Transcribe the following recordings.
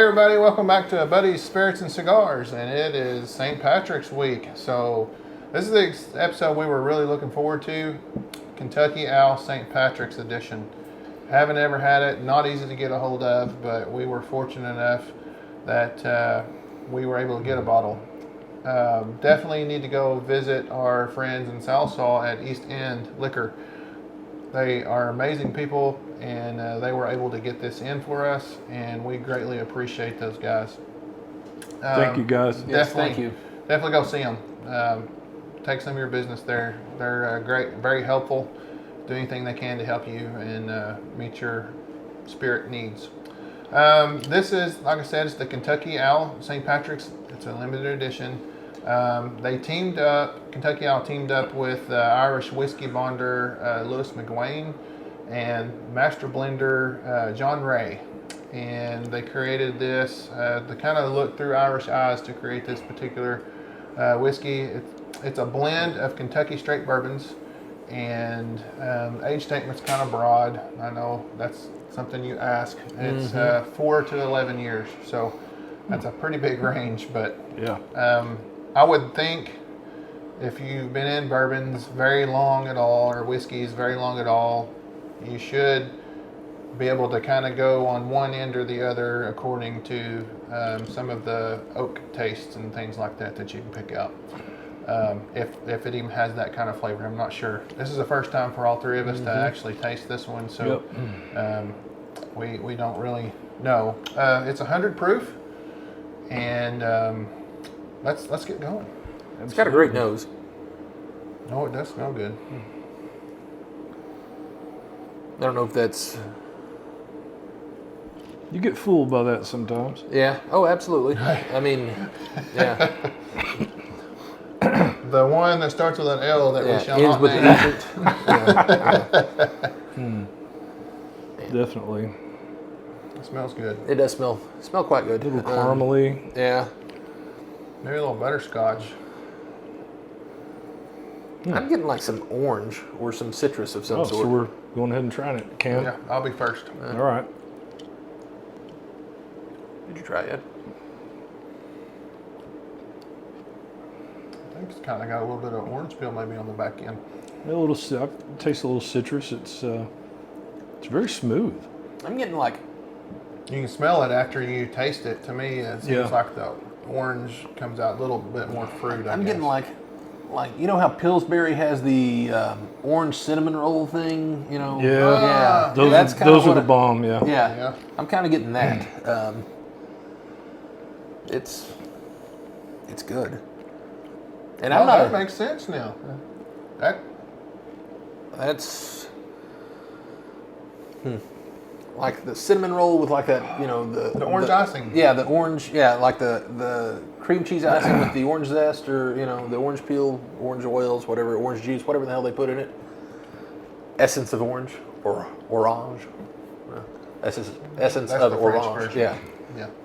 everybody, welcome back to Buddy's Spirits and Cigars, and it is St. Patrick's week. So this is the episode we were really looking forward to, Kentucky Owl St. Patrick's edition. Haven't ever had it, not easy to get a hold of, but we were fortunate enough that we were able to get a bottle. Definitely need to go visit our friends in Salsaw at East End Liquor. They are amazing people, and they were able to get this in for us, and we greatly appreciate those guys. Thank you, guys. Yes, thank you. Definitely go see them. Take some of your business there. They're great, very helpful. Do anything they can to help you and meet your spirit needs. This is, like I said, it's the Kentucky Owl St. Patrick's. It's a limited edition. They teamed up, Kentucky Owl teamed up with Irish whiskey bonder Louis McGuane and master blender John Ray. And they created this, to kind of look through Irish eyes to create this particular whiskey. It's a blend of Kentucky straight bourbons, and age statement's kind of broad. I know that's something you ask. It's 4 to 11 years, so that's a pretty big range. But yeah, I would think if you've been in bourbons very long at all, or whiskeys very long at all, you should be able to kind of go on one end or the other according to some of the oak tastes and things like that you can pick out. If it even has that kind of flavor, I'm not sure. This is the first time for all three of us to actually taste this one, so we don't really know. It's 100 proof, and let's get going. It's got a great nose. Oh, it does smell good. I don't know if that's... You get fooled by that sometimes. Yeah. Oh, absolutely. I mean, yeah. The one that starts with an L that we shall ends not with name. Definitely. It smells good. It does smell quite good. A little caramely. Yeah. Maybe a little butterscotch. I'm getting like some orange or some citrus of some Oh, sort. so we're going ahead and trying it, Cam. Yeah, I'll be first. All right. Did you try it? I think it's kind of got a little bit of orange peel maybe on the back end. A little, I taste a little citrus. It's very smooth. I'm getting like... You can smell it after you taste it. To me, it seems like the orange comes out a little bit more fruit. I'm getting like you know how Pillsbury has the orange cinnamon roll thing, you know? Yeah. Those Those are the bomb. Yeah. Yeah. I'm kind of getting that. It's good. And I'm not. That makes sense now. That's like the cinnamon roll with like that, you know, the orange icing. Yeah, the orange. Yeah, like the cream cheese icing with the orange zest, or you know, the orange peel, orange oils, whatever, orange juice, whatever the hell they put in it. Essence of orange or orange. Essence That's of the French orange. version.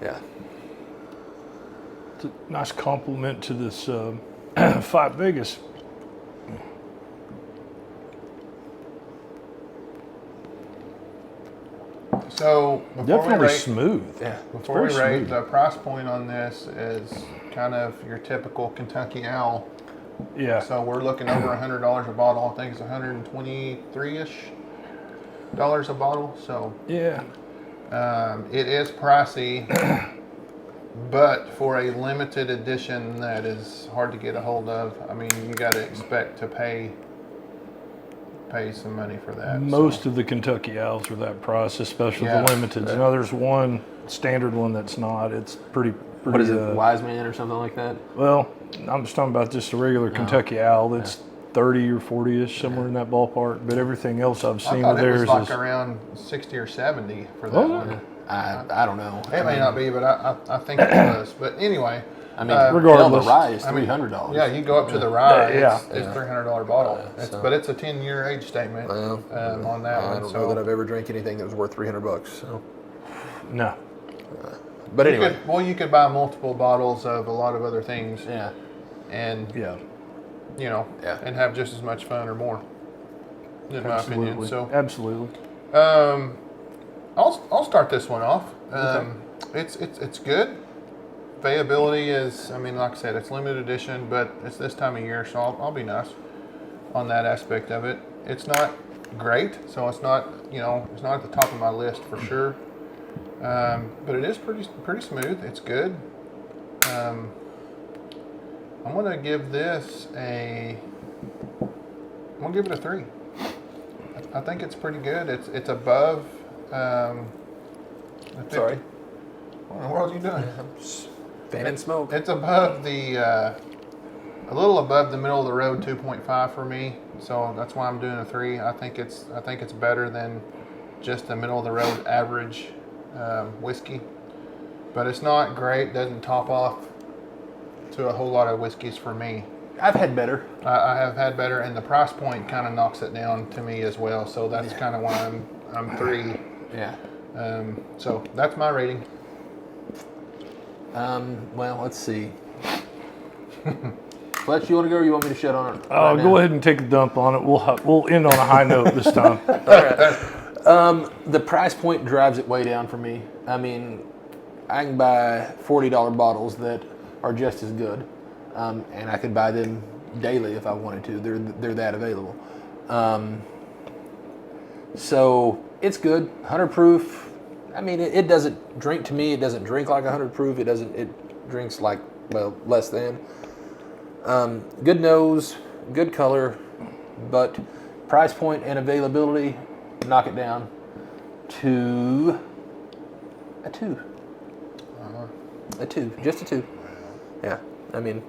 Yeah. It's a nice compliment to this Fight Vegas. So Definitely smooth. Yeah. Before we very rate, smooth. the price point on this is kind of your typical Kentucky Owl. Yeah. So we're looking over $100 a bottle. I think it's $123-ish a bottle. So Yeah. it is pricey, but for a limited edition that is hard to get a hold of, I mean, you got to expect to pay some money for that. Most of the Kentucky Owls are that price, especially Yeah. the limiteds. You know, there's one standard one that's not. It's pretty. What is it, Wise Man or something like that? Well, I'm just talking about just a regular Kentucky Owl that's 30 or 40-ish, somewhere in that ballpark. But everything else I've I seen thought with it was theirs like is around 60 or 70 for that Oh, one. I don't know. It may not be, but I think it was. But anyway, I mean, regardless. the rye is I mean, $300. yeah, you go up to the rye, Yeah. it's $300 bottle. so- But it's a 10-year age statement Well, on that I one. don't So know that I've ever drank anything that was worth $300. So. no. But anyway, you could buy multiple bottles of a lot of other things, yeah. and Yeah. you know, Yeah. and have just as much fun or more, in my opinion. So Absolutely. I'll start this one off. It's good. Availability is, I mean, like I said, it's limited edition, but it's this time of year, so I'll be nice on that aspect of it. It's not great, so it's not, it's not at the top of my list for sure. But it is pretty smooth. It's good. I'm gonna give this I'm gonna give it a 3. I think it's pretty good. It's above. Sorry. What in the world are you doing? Fan and smoke. It's above a little above the middle of the road 2.5 for me. So that's why I'm doing a 3. I think it's better than just the middle of the road average whiskey, but it's not great. Doesn't top off to a whole lot of whiskeys for me. I've had better. I have had better, and the price point kind of knocks it down to me as well. So that's kind of why I'm 3. Yeah. So that's my rating. Well, let's see. Fletch, you want to go, or you want me to shut on it? Go ahead and take a dump on it. We'll end on a high note this time. The price point drives it way down for me. I mean, I can buy $40 bottles that are just as good, and I could buy them daily if I wanted to. They're that available. So it's good. 100 proof. I mean, it doesn't drink to me. It doesn't drink like 100 proof. It drinks like, well, less than. Good nose, good color, but price point and availability, knock it down to a 2. A 2, just a 2. Yeah, I mean.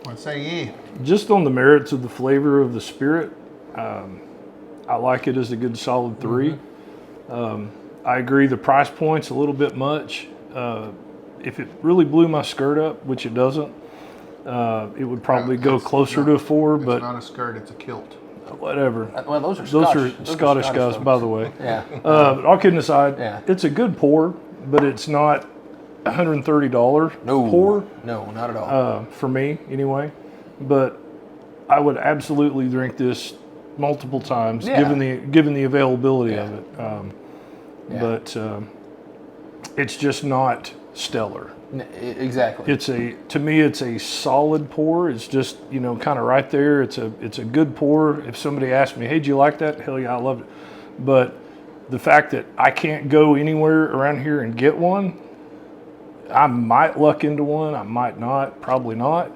What say ye? Just on the merits of the flavor of the spirit, I like it as a good solid 3. I agree the price point's a little bit much. If it really blew my skirt up, which it doesn't, it would probably go closer to a 4. But it's not a skirt; it's a kilt. Whatever. Well, those are Scottish guys, folks. by the way. Yeah. All kidding aside, Yeah. it's a good pour, but it's not $130 No. pour. No, not at all. For me, anyway. But I would absolutely drink this multiple times, Yeah. given the availability Yeah. of it. Yeah. But it's just not stellar. Exactly. To me it's a solid pour. It's just kind of right there. It's a good pour. If somebody asked me, hey, do you like that? Hell yeah, I love it. But the fact that I can't go anywhere around here and get one, I might luck into one. I might not. Probably not.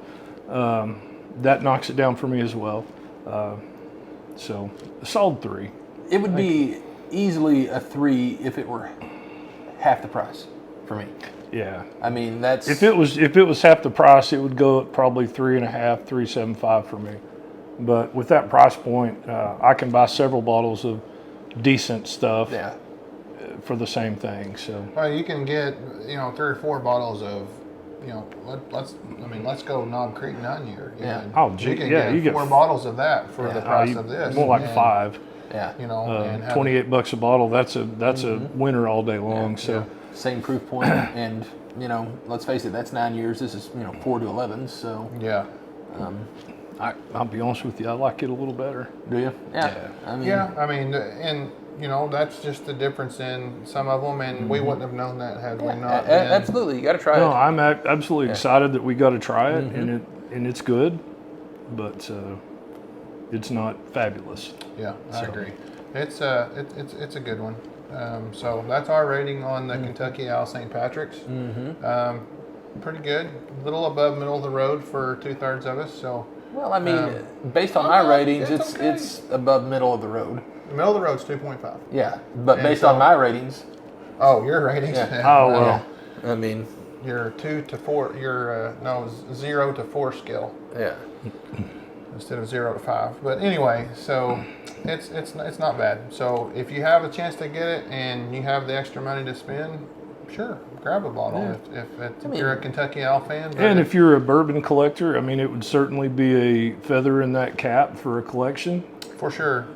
That knocks it down for me as well. So a solid 3. It would be easily a 3 if it were half the price for me. Yeah. I mean, that's If it was half the price, it would go at probably 3.5, 3.75 for me. But with that price point, I can buy several bottles of decent stuff for the same thing. So Well, you can get 3 or 4 bottles of let's go Knob Creek and Onion. Yeah. Oh, You gee, can yeah, get you get 4 bottles of that for the price of this. more like And, 5. yeah. And have $28 a bottle. That's a winner all day long. So Same proof point, and let's face it, that's 9 years. This is 4 to 11. So Yeah. I'll be honest with you, I like it a little better. do you? Yeah. I mean, And that's just the difference in some of them, and we wouldn't have known that had we not. absolutely, you got to try No, it. I'm absolutely excited that we got to try it, and it's good, but it's not fabulous. Yeah, I agree. It's a good one. So that's our rating on the Kentucky Owl St. Patrick's. Pretty good. A little above middle of the road for 2/3 of us. So Well, I mean, based on my ratings, it's okay. it's above middle of the road. the middle of the road's 2.5. Yeah, but And based so- on my ratings, Oh, your ratings. Yeah. Oh, well. I mean, Your 2 to 4. Your 0 to 4 scale yeah. instead of 0 to 5. But anyway, so it's not bad. So if you have a chance to get it and you have the extra money to spend, sure, grab a bottle if you're a Kentucky Owl fan. But And if you're a bourbon collector, I mean, it would certainly be a feather in that cap for a collection. for sure.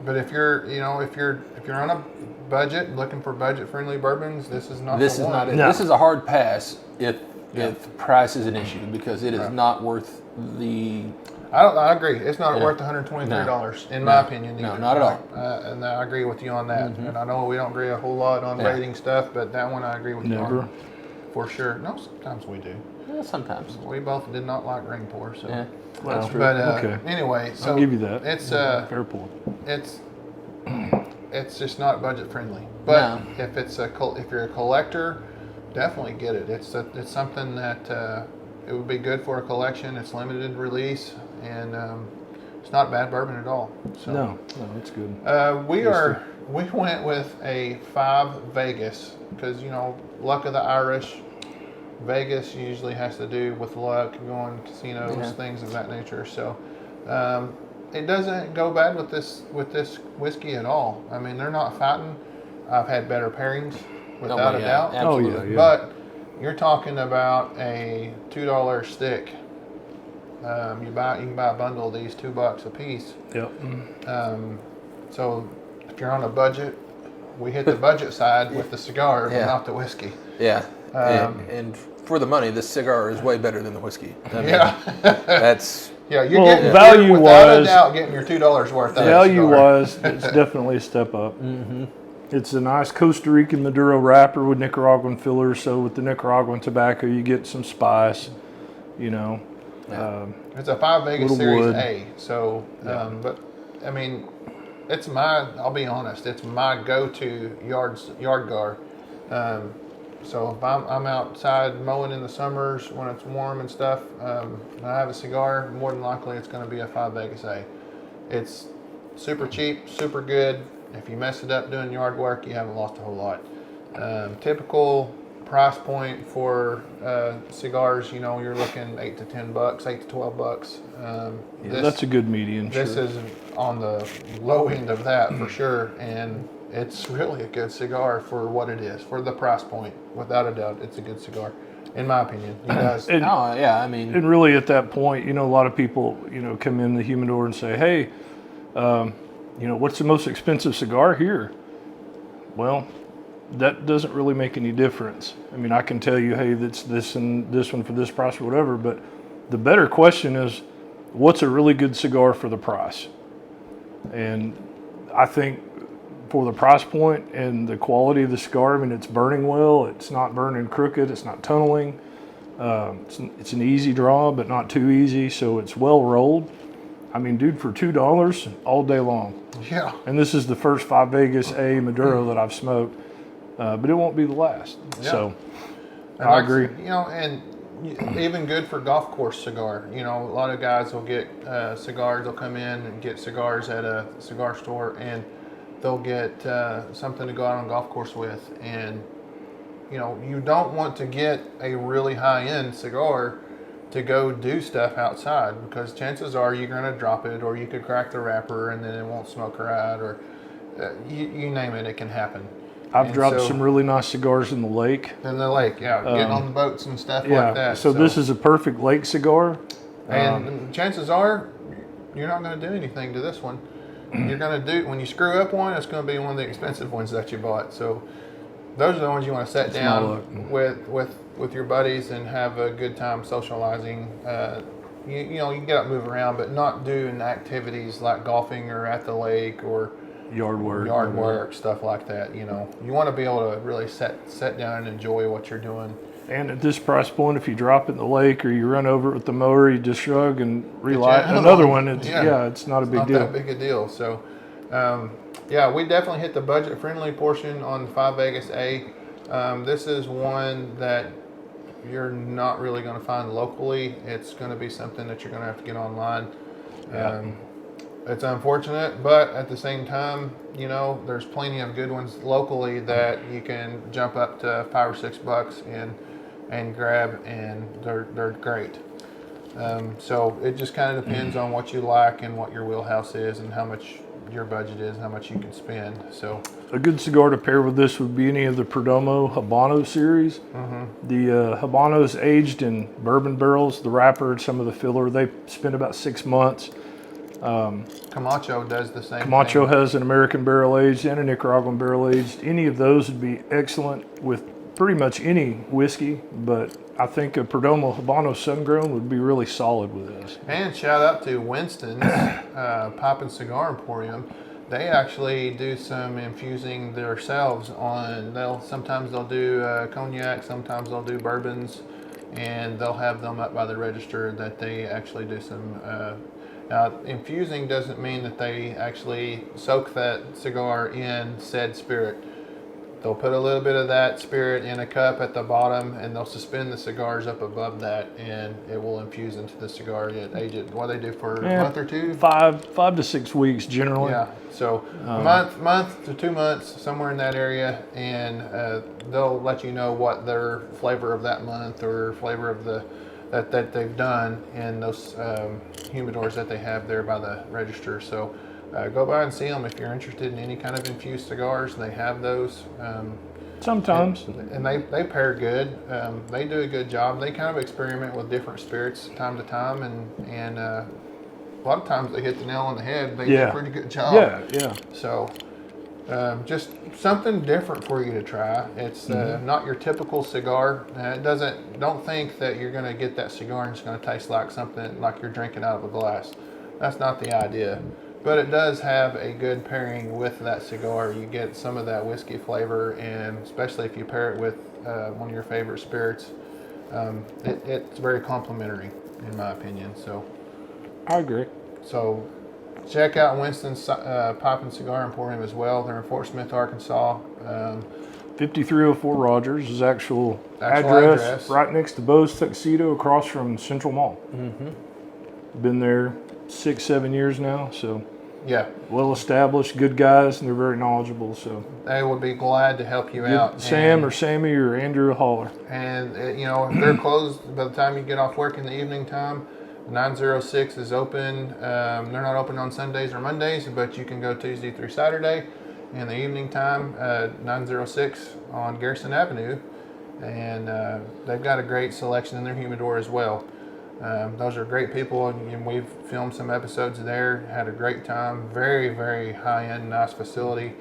But if you're on a budget, looking for budget-friendly bourbons, this is not. This the is one. not it. No. This is a hard pass if price is an issue, because it is not worth the I agree. It's not Yeah. worth $123 in my opinion. No, Either. not at all. And I agree with you on that. And I know we don't agree a whole lot on rating stuff, but that one I agree with you Never. on for sure. No, sometimes we do. Yeah, sometimes. We both did not like ring pour, so. Yeah, Well, that's true. But Okay. anyway, so I'll give you that. It's Fair point. it's just not budget friendly. But No. if you're a collector, definitely get it. It's something that it would be good for a collection. It's limited release, and it's not bad bourbon at all. So No, it's good. we went with a 5 Vegas because luck of the Irish. Vegas usually has to do with luck, going to casinos, things of that nature. So it doesn't go bad with this whiskey at all. I mean, they're not fighting. I've had better pairings, without a doubt. Absolutely. Oh, yeah. But you're talking about a $2 stick. You can buy a bundle of these, $2 a piece. Yep. So if you're on a budget, we hit the budget side with the cigar, but not the whiskey. Yeah. And for the money, this cigar is way better than the whiskey. I mean, Yeah. That's Yeah, you're Well, getting value-wise- without a doubt getting your $2 worth. Out of Value the cigar. wise, it's definitely a step up. It's a nice Costa Rican Maduro wrapper with Nicaraguan filler. So with the Nicaraguan tobacco, you get some spice. It's a 5 Vegas Little Series wood. A. So, but I mean, I'll be honest, it's my go-to yard guard. So if I'm outside mowing in the summers when it's warm and stuff, and I have a cigar, more than likely it's going to be a 5 Vegas A. It's super cheap, super good. If you mess it up doing yard work, you haven't lost a whole lot. Typical price point for cigars, you're looking $8 to $10, $8 to $12. That's a good median. This Sure. is on the low end of that for sure, and it's really a good cigar for what it is, for the price point. Without a doubt, it's a good cigar, in my opinion. You guys, And- oh yeah. I mean, And really, at that point, a lot of people, come in the humidor and say, "Hey, what's the most expensive cigar here?" Well, that doesn't really make any difference. I mean, I can tell you, "Hey, that's this and this one for this price or whatever." But the better question is, what's a really good cigar for the price? And I think for the price point and the quality of the cigar, I mean, it's burning well. It's not burning crooked. It's not tunneling. It's an easy draw, but not too easy. So it's well rolled. I mean, dude, for $2 all day long. yeah. And this is the first 5 Vegas A Maduro that I've smoked, but it won't be the last. Yeah. So And I like, agree. And even good for golf course cigar. A lot of guys will get cigars. They'll come in and get cigars at a cigar store, and they'll get something to go out on a golf course with. And you don't want to get a really high-end cigar to go do stuff outside, because chances are you're going to drop it, or you could crack the wrapper and then it won't smoke right, or you name it, it can happen. I've And dropped so- some really nice cigars in the lake. In the lake, getting on the boats and stuff Yeah. like that. So this is a perfect lake cigar. And chances are you're not going to do anything to this one. You're going to do, when you screw up one, it's going to be one of the expensive ones that you bought. So those are the ones you want to sit my down luck. with your buddies and have a good time socializing. You can get up and move around, but not doing activities like golfing or at the lake or Yard work. yard work, stuff like that. You want to be able to really sit down and enjoy what you're doing. And at this price point, if you drop it in the lake or you run over it with the mower, you just shrug and relight another another one. one. It's Yeah. it's not a big Not deal. that big a deal. So, we definitely hit the budget-friendly portion on the 5 Vegas A. This is one that you're not really going to find locally. It's going to be something that you're going to have to get online. Yeah. It's unfortunate, but at the same time, there's plenty of good ones locally that you can jump up to $5 or $6 and grab, and they're great. So it just kind of depends on what you like and what your wheelhouse is and how much your budget is and how much you can spend. So A good cigar to pair with this would be any of the Perdomo Habano series. The Habanos aged in bourbon barrels, the wrapper, and some of the filler. They spend about 6 months. Camacho does the same Camacho thing. has an American barrel aged and a Nicaraguan barrel aged. Any of those would be excellent with pretty much any whiskey, but I think a Perdomo Habano Sun-Grown would be really solid with this. And shout out to Winston's Pop and Cigar Emporium. They actually do some infusing themselves sometimes they'll do cognac, sometimes they'll do bourbons, and they'll have them up by the register that they actually do some. Now, infusing doesn't mean that they actually soak that cigar in said spirit. They'll put a little bit of that spirit in a cup at the bottom, and they'll suspend the cigars up above that, and it will infuse into the cigar. Age it. What do they do for a month or two? 5 to 6 weeks generally. Yeah. So a month to 2 months, somewhere in that area, and they'll let you know what their flavor of that month or flavor of that they've done in those humidors that they have there by the register. So. Go by and see them if you're interested in any kind of infused cigars. They have those. Sometimes. And they pair good. They do a good job. They kind of experiment with different spirits time to time, and a lot of times they hit the nail on the head. They do a pretty good job. Yeah. So just something different for you to try. It's not your typical cigar. Don't think that you're going to get that cigar and it's going to taste like something like you're drinking out of a glass. That's not the idea. But it does have a good pairing with that cigar. You get some of that whiskey flavor, and especially if you pair it with one of your favorite spirits, it's very complimentary, in my opinion. So, I agree. So, check out Winston's Pop and Cigar Emporium as well. They're in Fort Smith, Arkansas. 5304 Rogers is actual address right next to Bo's Tuxedo across from Central Mall. Mm-hmm. Been there 6-7 years now, so yeah, well established, good guys, and they're very knowledgeable. So they would be glad to help you out. Sam or Sammy or Andrew Holler. And if they're closed by the time you get off work in the evening time, 906 is open. They're not open on Sundays or Mondays, but you can go Tuesday through Saturday in the evening time. 906 on Garrison Avenue, and they've got a great selection in their humidor as well. Those are great people, and we've filmed some episodes there, had a great time. Very, very high-end, nice facility,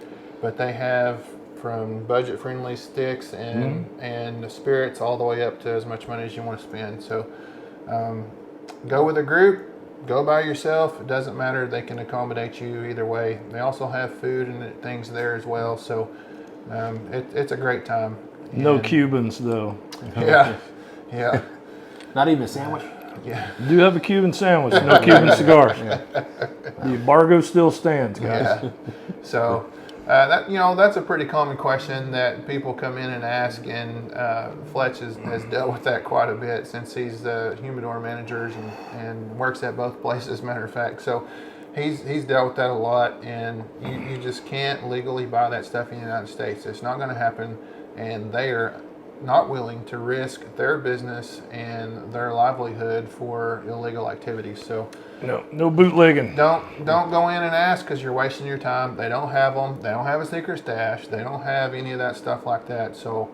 but they have from budget-friendly sticks and spirits all the way up to as much money as you want to spend. So go with a group, go by yourself. It doesn't matter. They can accommodate you either way. They also have food and things there as well, so it's a great time. No Cubans, though. Yeah. Not even a sandwich? Yeah. Do have a Cuban sandwich, no Cuban cigars. The embargo still stands, guys. Yeah. So that's a pretty common question that people come in and ask, and Fletch has dealt with that quite a bit since he's the humidor manager and works at both places, as a matter of fact. So he's dealt with that a lot, and you just can't legally buy that stuff in the United States. It's not going to happen, and they are not willing to risk their business and their livelihood for illegal activities. So no bootlegging. Don't go in and ask, because you're wasting your time. They don't have them. They don't have a secret stash. They don't have any of that stuff like that. So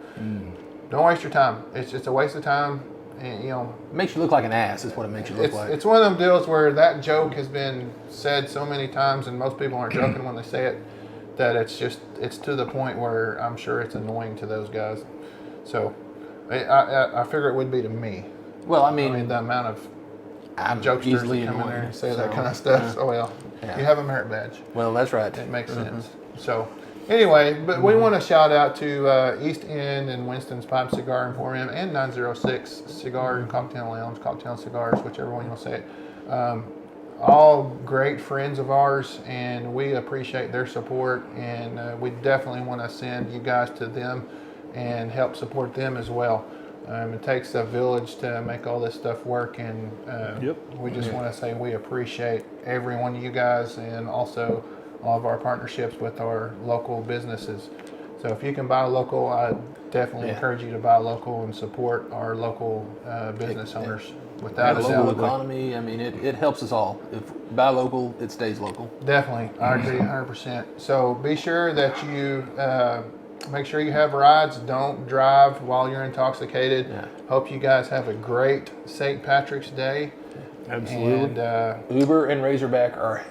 don't waste your time. It's just a waste of time. And, it makes you look like an ass. Is what it makes you look like. It's one of them deals where that joke has been said so many times, and most people aren't joking when they say it, that it's to the point where I'm sure it's annoying to those guys. So, I figure it would be to me. Well, I mean the amount of I'm jokesters easily that come in there annoying, and say that kind of stuff. Yeah. You have a merit badge. Well, that's right. It makes sense. So, anyway, but we want to shout out to East End and Winston's Pipe Cigar Emporium and 906 Cigar and Cocktail Lounge, Cocktail Cigars, whichever one you want to say it. All great friends of ours, and we appreciate their support, and we definitely want to send you guys to them and help support them as well. It takes a village to make all this stuff work, and we just want to say we appreciate every one of you guys, and also all of our partnerships with our local businesses. So if you can buy local, I definitely encourage you to buy local and support our local business owners. Without a local doubt. economy, I mean, it helps us all. If buy local, it stays local. Definitely, I agree 100%. So be sure that you make sure you have rides. Don't drive while you're intoxicated. Yeah. Hope you guys have a great St. Patrick's Day. Absolutely. And Uber and Razorback are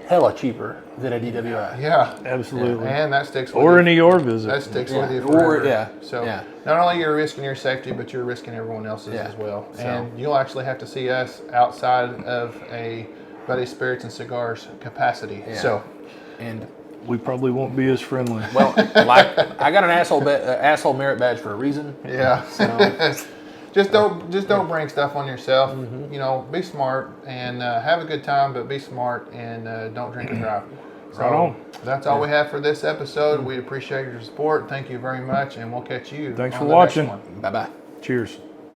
hella cheaper than a DWI. Yeah. Absolutely. And that sticks with Or you. an ER visit. That sticks Yeah. with you Or- forever. yeah. So Yeah. not only you're risking your safety, but you're risking everyone else's Yeah. as well. So- And you'll actually have to see us outside of a Buddy Spirits and Cigars capacity. Yeah. So And We probably won't be as friendly. well, like I got an asshole merit badge for a reason. yeah. So Just don't bring stuff on yourself. You know, be smart and have a good time, but be smart and don't drink and drive. So Right on. that's all we have for this episode. We appreciate your support. Thank you very much, and we'll catch you. Thanks on for the next watching. one. bye bye. Cheers.